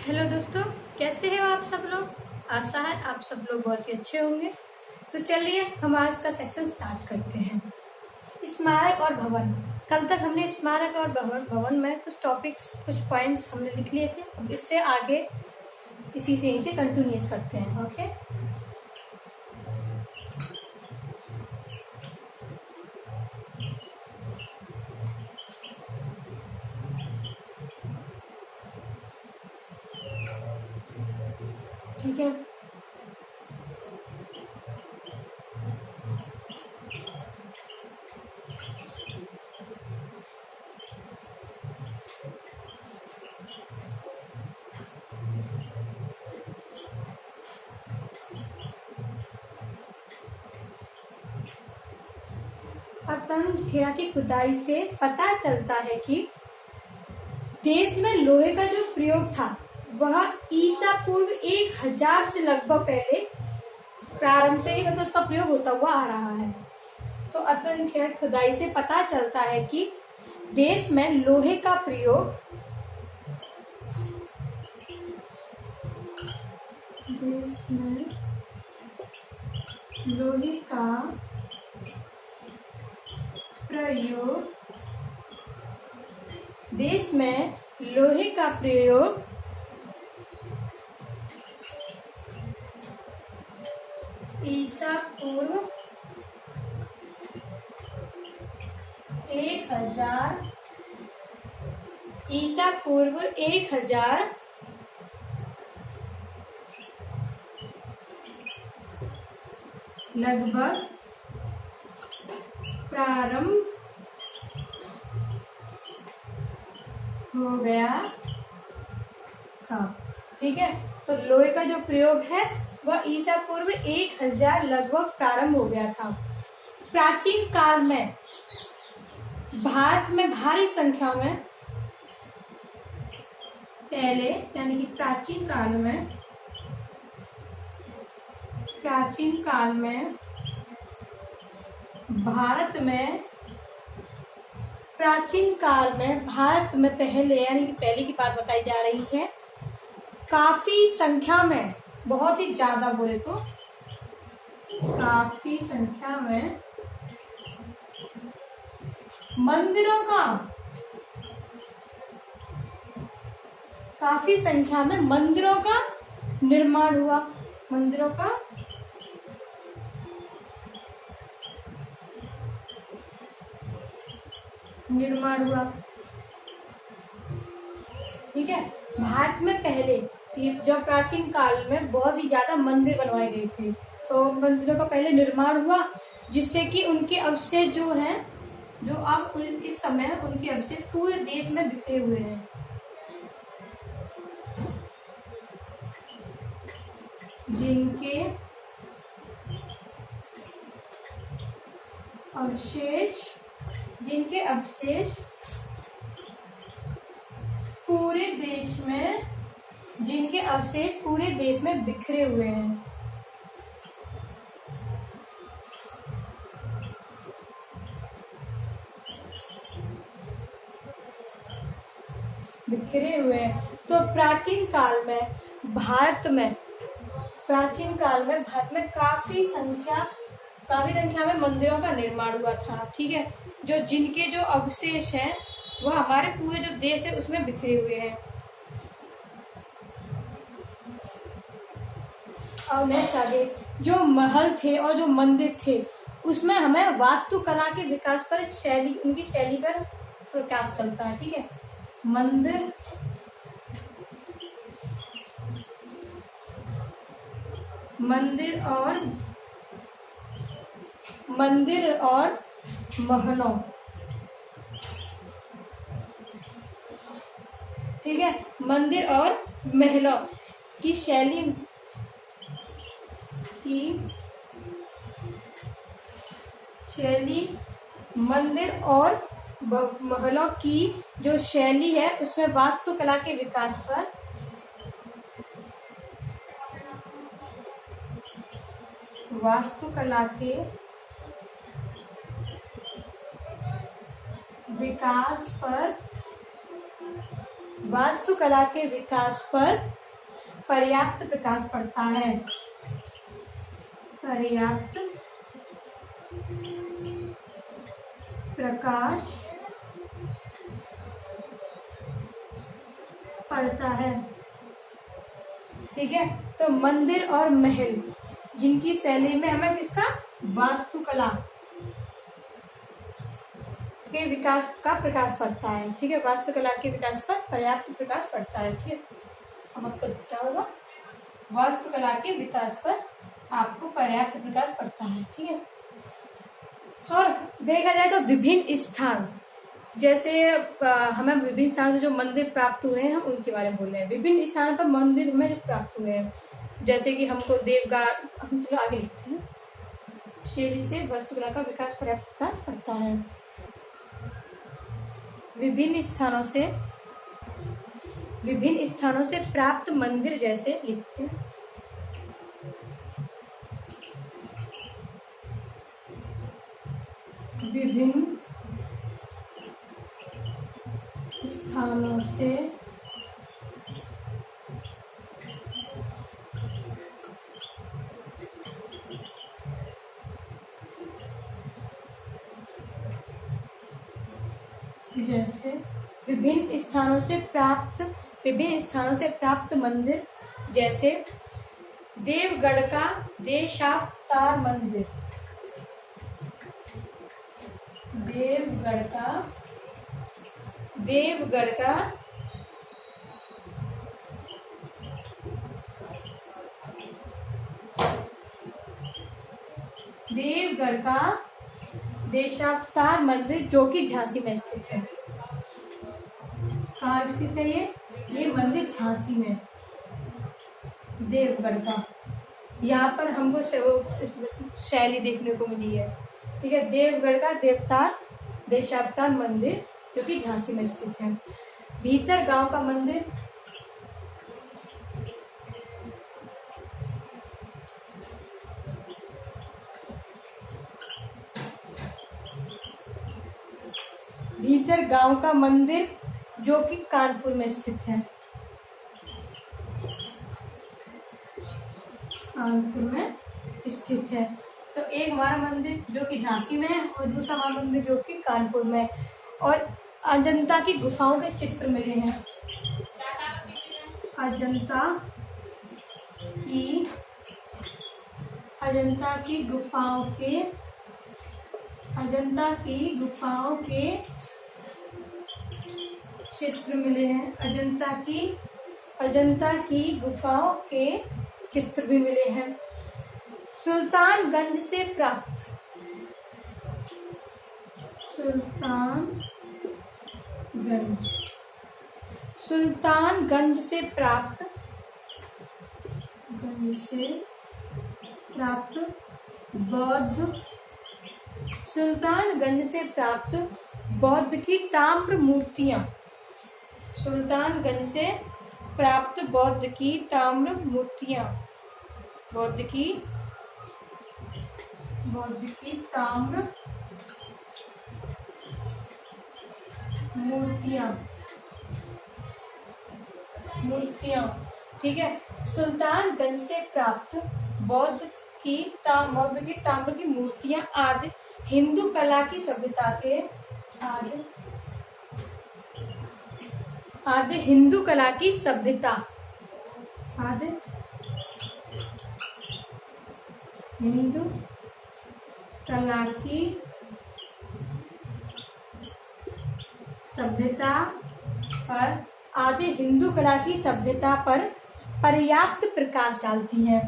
Hello दोस्तों, कैसे हो आप सब लोग। आशा है आप सब लोग बहुत ही अच्छे होंगे। तो चलिए हम आज का सेक्शन स्टार्ट करते हैं। स्मारक और भवन। कल तक हमने स्मारक और भवन में कुछ टॉपिक्स, कुछ पॉइंट्स हमने लिख लिए थे। अब इससे आगे इसी से यहीं से कंटिन्यूस करते हैं। ओके, ठीक है। घेरा की खुदाई से पता चलता है कि देश में लोहे का जो प्रयोग था वह ईसा पूर्व 1000 से लगभग पहले प्रारंभ से ही मतलब उसका प्रयोग होता हुआ आ रहा है। तो अत्यंत घेरा खुदाई से पता चलता है कि देश में लोहे का प्रयोग देश में लोहे का प्रयोग ईसा पूर्व 1000 लगभग प्रारंभ हो गया था। ठीक है, तो लोहे का जो प्रयोग है वह ईसा पूर्व 1000 लगभग प्रारंभ हो गया था। प्राचीन काल में भारत में भारी संख्या में पहले यानी कि प्राचीन काल में भारत में पहले यानी कि पहले की बात बताई जा रही है। काफी संख्या में, बहुत ही ज्यादा बोले तो काफी संख्या में मंदिरों का निर्माण हुआ। ठीक है, भारत में पहले जब प्राचीन काल में बहुत ही ज्यादा मंदिर बनवाए गए थे, तो मंदिरों का पहले निर्माण हुआ, जिससे कि उनके अवशेष जो हैं, जो अब इस समय उनके अवशेष पूरे देश में बिखरे हुए हैं। जिनके अवशेष पूरे देश में बिखरे हुए हैं। तो प्राचीन काल में भारत में काफी संख्या में मंदिरों का निर्माण हुआ था। ठीक है, जिनके जो अवशेष हैं वह हमारे पूरे जो देश है उसमें बिखरे हुए हैं। और नेक्स्ट आगे, जो महल थे और जो मंदिर थे उसमें हमें वास्तुकला के विकास पर उनकी शैली पर प्रकाश चलता है। ठीक है, मंदिर और महलों, ठीक है, मंदिर और महलों की शैली मंदिर और महलों की जो शैली है उसमें वास्तुकला के विकास पर वास्तुकला के विकास पर पर्याप्त प्रकाश पड़ता है। पर्याप्त प्रकाश पड़ता है। ठीक है, तो मंदिर और महल जिनकी शैली में हमें किसका, वास्तुकला के विकास का प्रकाश पड़ता है। ठीक है, वास्तुकला के विकास पर पर्याप्त प्रकाश पड़ता है। ठीक है, अब आपको क्या होगा, वास्तुकला के विकास पर आपको पर्याप्त प्रकाश पड़ता है। ठीक है, और देखा जाए तो विभिन्न स्थान, जैसे हमें विभिन्न स्थानों से जो मंदिर प्राप्त हुए हैं हम उनके बारे में बोल रहे हैं। विभिन्न स्थानों पर मंदिर हमें जो प्राप्त हुए हैं, जैसे कि हमको देवघर, हम चलो आगे लिखते हैं, शैली से वास्तुकला का विकास पर्याप्त विकास पड़ता है। विभिन्न स्थानों से प्राप्त मंदिर, जैसे लिखते हैं विभिन्न स्थानों से जैसे विभिन्न स्थानों से प्राप्त मंदिर, जैसे देवगढ़ का देशावतार मंदिर, देवगढ़ का देशावतार मंदिर, जो कि झांसी में स्थित है। कहाँ स्थित है ये मंदिर झांसी में, देवगढ़ का। यहाँ पर हमको शैली देखने को मिली है। ठीक है, देवगढ़ का देशावतार मंदिर, जो कि झांसी में स्थित है। भीतर गांव का मंदिर, भीतर गांव का मंदिर, जो कि कानपुर में स्थित है। कानपुर में स्थित है। तो एक हमारा मंदिर जो कि झांसी में है और दूसरा हमारा मंदिर जो कि कानपुर में है। और अजंता की गुफाओं के चित्र मिले हैं। अजंता की गुफाओं के चित्र मिले हैं। अजंता की गुफाओं के चित्र भी मिले हैं। सुल्तानगंज से प्राप्त बौद्ध की ताम्र मूर्तियां, मूर्तियां। ठीक है, सुल्तानगंज से प्राप्त बौद्ध की ताम्र की मूर्तियां आदि हिंदू कला की सभ्यता के हिंदू कला की सभ्यता पर पर्याप्त प्रकाश डालती हैं।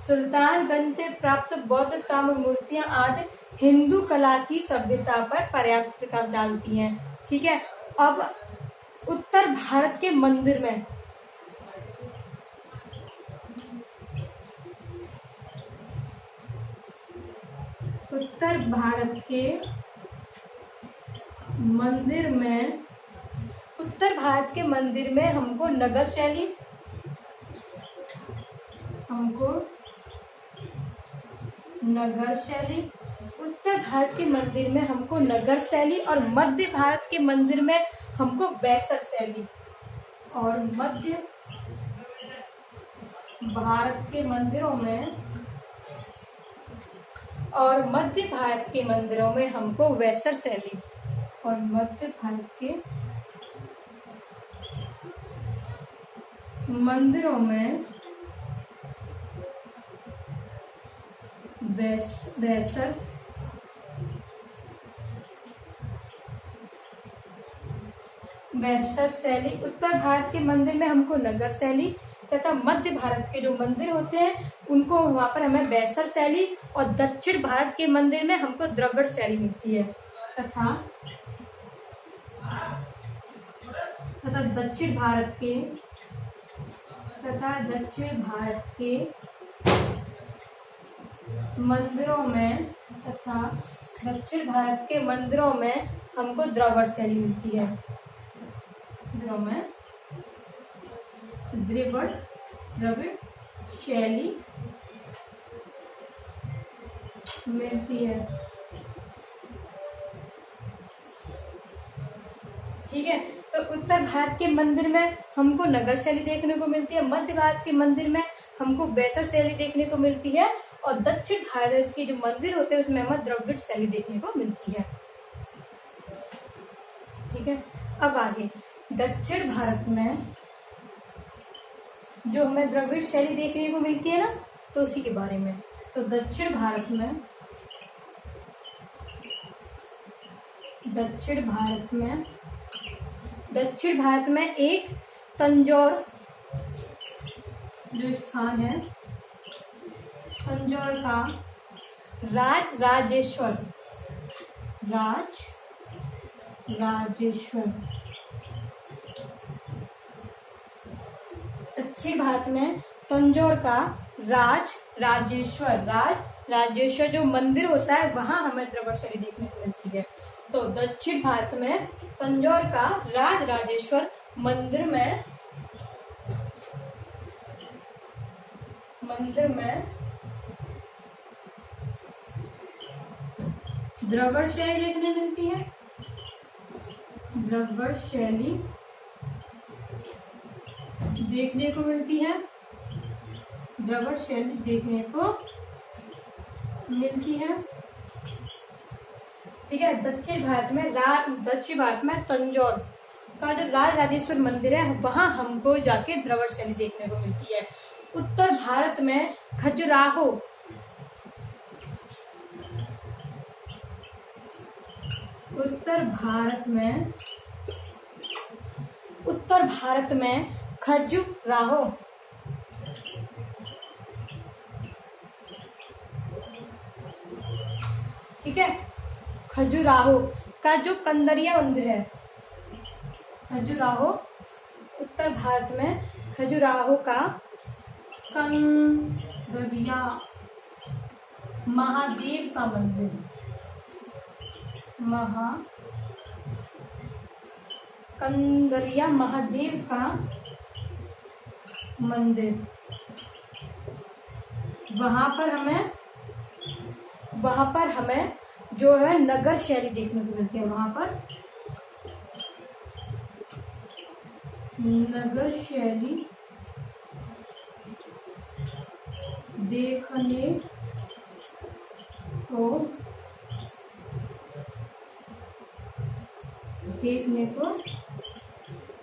सुल्तानगंज से प्राप्त बौद्ध ताम्र मूर्तियां आदि हिंदू कला की सभ्यता पर पर्याप्त प्रकाश डालती हैं। ठीक है, अब उत्तर भारत के मंदिर में उत्तर भारत के मंदिर में हमको नगर हमको नगर शैली, उत्तर भारत के मंदिर में हमको नगर शैली, और मध्य भारत के मंदिर में हमको वेसर शैली, और मध्य भारत के मंदिरों में हमको वेसर शैली, और मध्य भारत के मंदिरों में वेसर शैली, उत्तर भारत के मंदिर में हमको नगर शैली, तथा मध्य भारत के जो मंदिर होते हैं उनको वहां पर हमें वेसर शैली, और दक्षिण भारत के मंदिर में हमको द्रविड़ शैली मिलती है। तथा दक्षिण भारत के मंदिरों में हमको द्रविड़ शैली मिलती है। द्रविड़ शैली मिलती है। ठीक है, तो उत्तर भारत के मंदिर में हमको नगर शैली देखने को मिलती है, मध्य भारत के मंदिर में हमको वेसर शैली देखने को मिलती है, और दक्षिण भारत के जो मंदिर होते हैं उसमें हमें द्रविड़ शैली देखने को मिलती है। ठीक है, अब आगे दक्षिण भारत में जो हमें द्रविड़ शैली देखने को मिलती है ना, तो उसी के बारे में। तो दक्षिण भारत में एक तंजौर जो स्थान है, तंजौर का राजराजेश्वर दक्षिण भारत में तंजौर का राजराजेश्वर जो मंदिर होता है वहां हमें द्रविड़ शैली देखने को मिलती है। तो दक्षिण भारत में तंजौर का राजराजेश्वर मंदिर में द्रविड़ शैली देखने मिलती है। द्रविड़ शैली देखने को मिलती है। ठीक है, दक्षिण भारत में तंजौर का जो राजराजेश्वर मंदिर है वहां हमको जाके द्रविड़ शैली देखने को मिलती है। उत्तर भारत में खजुराहो ठीक है, खजुराहो का जो कंदरिया मंदिर है, उत्तर भारत में खजुराहो का कंदरिया महादेव का मंदिर, कंदरिया महादेव का मंदिर, वहां पर हमें जो है नगर शैली देखने को मिलती है। वहां पर नगर शैली देखने को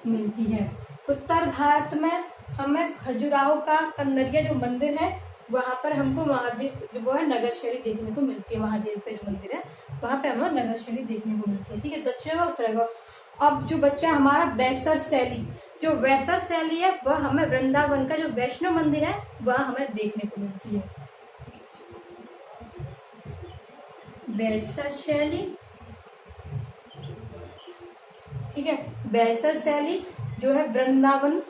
मिलती है। उत्तर भारत में हमें खजुराहो का कंदरिया जो मंदिर है वहां पर हमको महादेव जो वो है नगर शैली देखने को मिलती है। महादेव का जो मंदिर है वहां पे हमें नगर शैली देखने को मिलती है। ठीक है, दक्षिण का उत्तर का। अब जो बच्चा हमारा वेसर शैली है वह हमें वृंदावन का जो वैष्णव मंदिर है वह हमें देखने को मिलती है। वेसर शैली, ठीक है, वेसर शैली जो है वृंदावन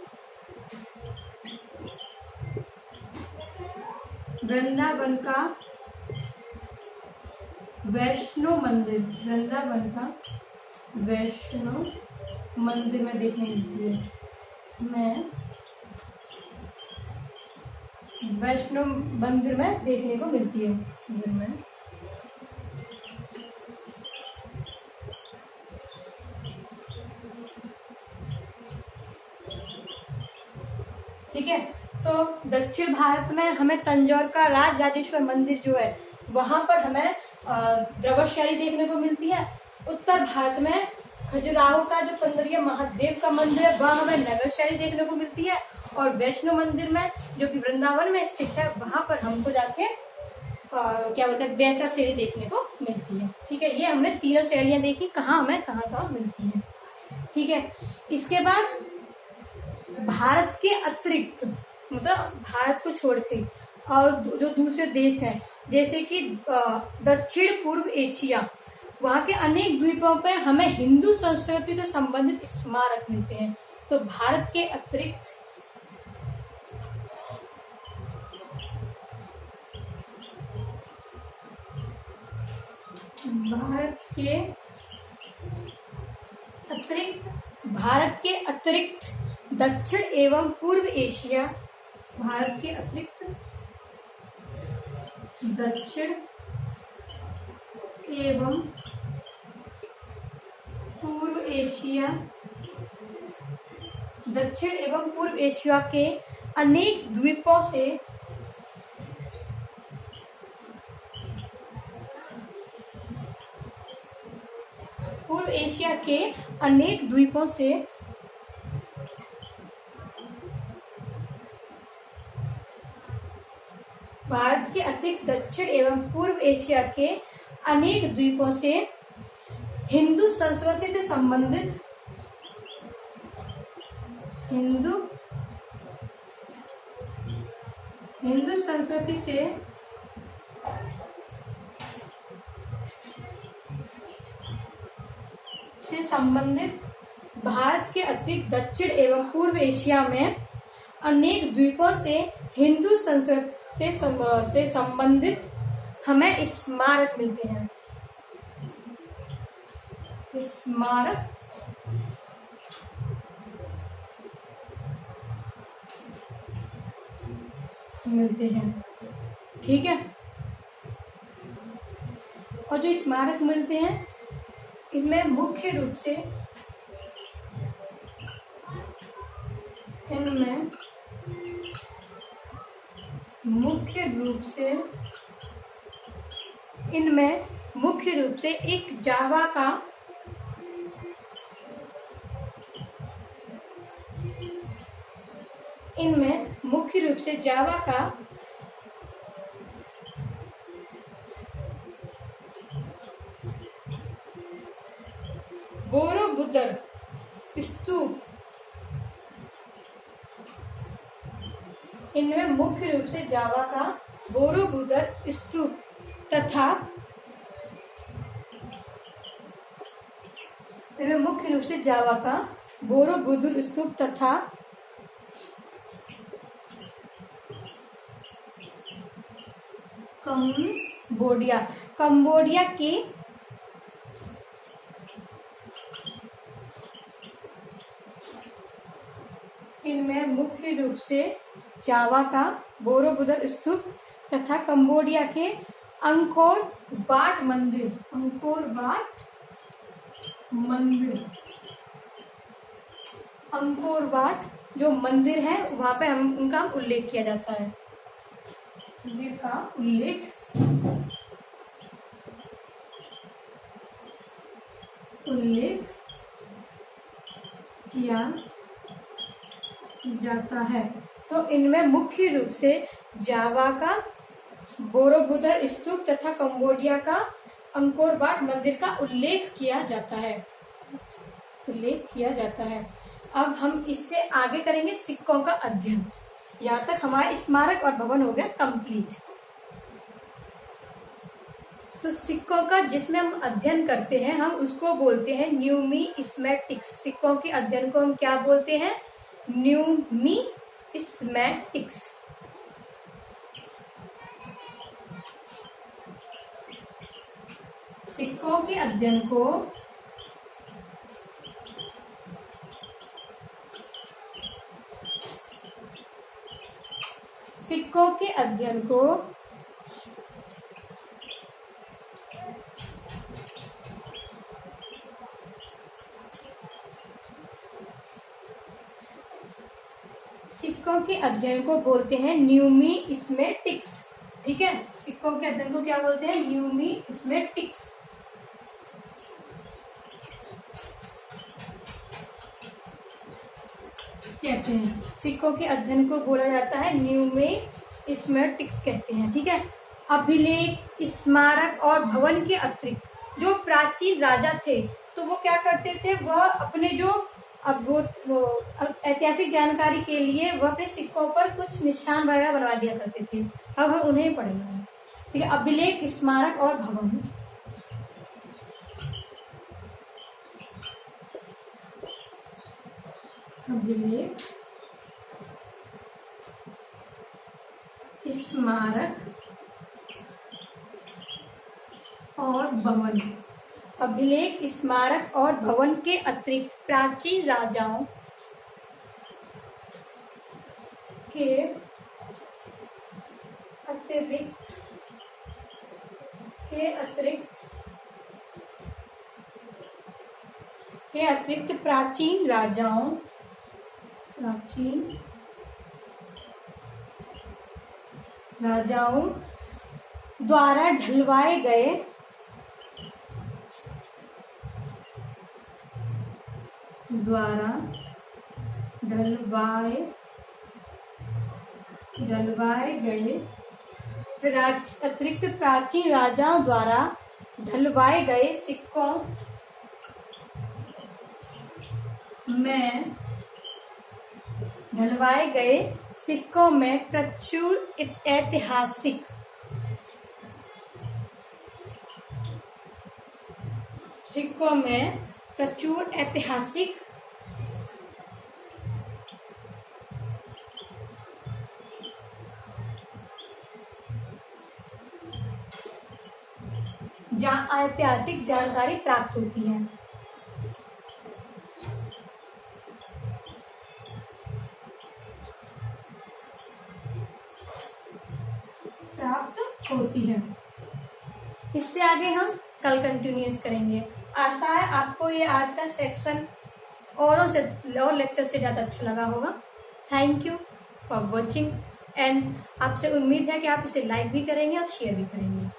का वैष्णव मंदिर में देखने मिलती है। वैष्णो मंदिर में देखने को मिलती है। मंदिर में ठीक है। तो दक्षिण भारत में हमें तंजौर का राजराजेश्वर मंदिर जो है वहां पर हमें द्रविड़ शैली देखने को मिलती है। उत्तर भारत में खजुराहो का जो कंदरिया महादेव का मंदिर है वह हमें नगर शैली देखने को मिलती है। और वैष्णो मंदिर में जो कि वृंदावन में स्थित है वहां पर हमको जाके क्या बोलते हैं वैसा शैली देखने को मिलती है। ठीक है, ये हमने तीनों शैलियां देखी कहाँ हमें कहाँ मिलती है। ठीक है, इसके बाद भारत के अतिरिक्त मतलब भारत को छोड़ के और जो दूसरे देश हैं जैसे कि दक्षिण पूर्व एशिया, वहाँ के अनेक द्वीपों पर हमें हिंदू संस्कृति से संबंधित स्मारक मिलते हैं। तो भारत के अतिरिक्त भारत के अतिरिक्त दक्षिण एवं पूर्व एशिया, भारत के अतिरिक्त दक्षिण एवं पूर्व एशिया, दक्षिण एवं पूर्व एशिया के अनेक द्वीपों से पूर्व एशिया के अनेक द्वीपों से भारत के अतिरिक्त दक्षिण एवं पूर्व एशिया के अनेक द्वीपों से हिंदू संस्कृति से संबंधित हिंदू संस्कृति से संबंधित भारत के अतिरिक्त दक्षिण एवं पूर्व एशिया में अनेक द्वीपों से हिंदू संस्कृति से संबंधित हमें स्मारक मिलते हैं। स्मारक मिलते हैं। ठीक है, और जो स्मारक मिलते हैं इसमें मुख्य रूप से इनमें मुख्य रूप से एक जावा का बोरोबुदर स्तूप, इनमें मुख्य रूप से जावा का बोरोबुदर स्तूप तथा कंबोडिया के इनमें मुख्य रूप से जावा का बोरोबुदर स्तूप तथा कंबोडिया के अंकोर वाट जो मंदिर है वहां पे उनका उल्लेख किया जाता है। मंदिर का उल्लेख किया जाता है। तो इनमें मुख्य रूप से जावा का बोरोबुदर स्तूप तथा कंबोडिया का अंकोर वाट मंदिर का उल्लेख किया जाता है। अब हम इससे आगे करेंगे सिक्कों का अध्ययन। यहाँ तक हमारा स्मारक और भवन हो गया कंप्लीट। तो सिक्कों का जिसमें हम अध्ययन करते हैं हम उसको बोलते हैं न्यूमिस्मेटिक्स। सिक्कों के अध्ययन को हम क्या बोलते हैं? न्यूमिस्मेटिक्स। सिक्कों के अध्ययन को सिक्कों के अध्ययन को बोलते हैं न्यूमिस्मेटिक्स। ठीक है, सिक्कों के अध्ययन को क्या बोलते हैं? न्यूमिस्मेटिक्स कहते हैं। सिक्कों के अध्ययन को बोला जाता है न्यूमिस्मेटिक्स कहते हैं। ठीक है, अभिलेख, स्मारक और भवन के अतिरिक्त जो प्राचीन राजा थे तो वो क्या करते थे, वह अपने जो वो ऐतिहासिक जानकारी के लिए वह अपने सिक्कों पर कुछ निशान वगैरह बनवा दिया करते थे। अब हम उन्हें पढ़ेंगे। ठीक है, अभिलेख, स्मारक और भवन। अभिलेख, स्मारक और भवन। अभिलेख, स्मारक और भवन के अतिरिक्त प्राचीन राजाओं के अतिरिक्त प्राचीन राजाओं द्वारा ढलवाए गए अतिरिक्त प्राचीन राजाओं द्वारा ढलवाए गए सिक्कों में प्रचुर ऐतिहासिक ऐतिहासिक जानकारी प्राप्त होती है। इससे आगे हम कल कंटिन्यूस करेंगे। आशा है आपको ये आज का सेक्शन और लेक्चर से ज़्यादा अच्छा लगा होगा। Thank you for watching and आपसे उम्मीद है कि आप इसे लाइक भी करेंगे और शेयर भी करेंगे।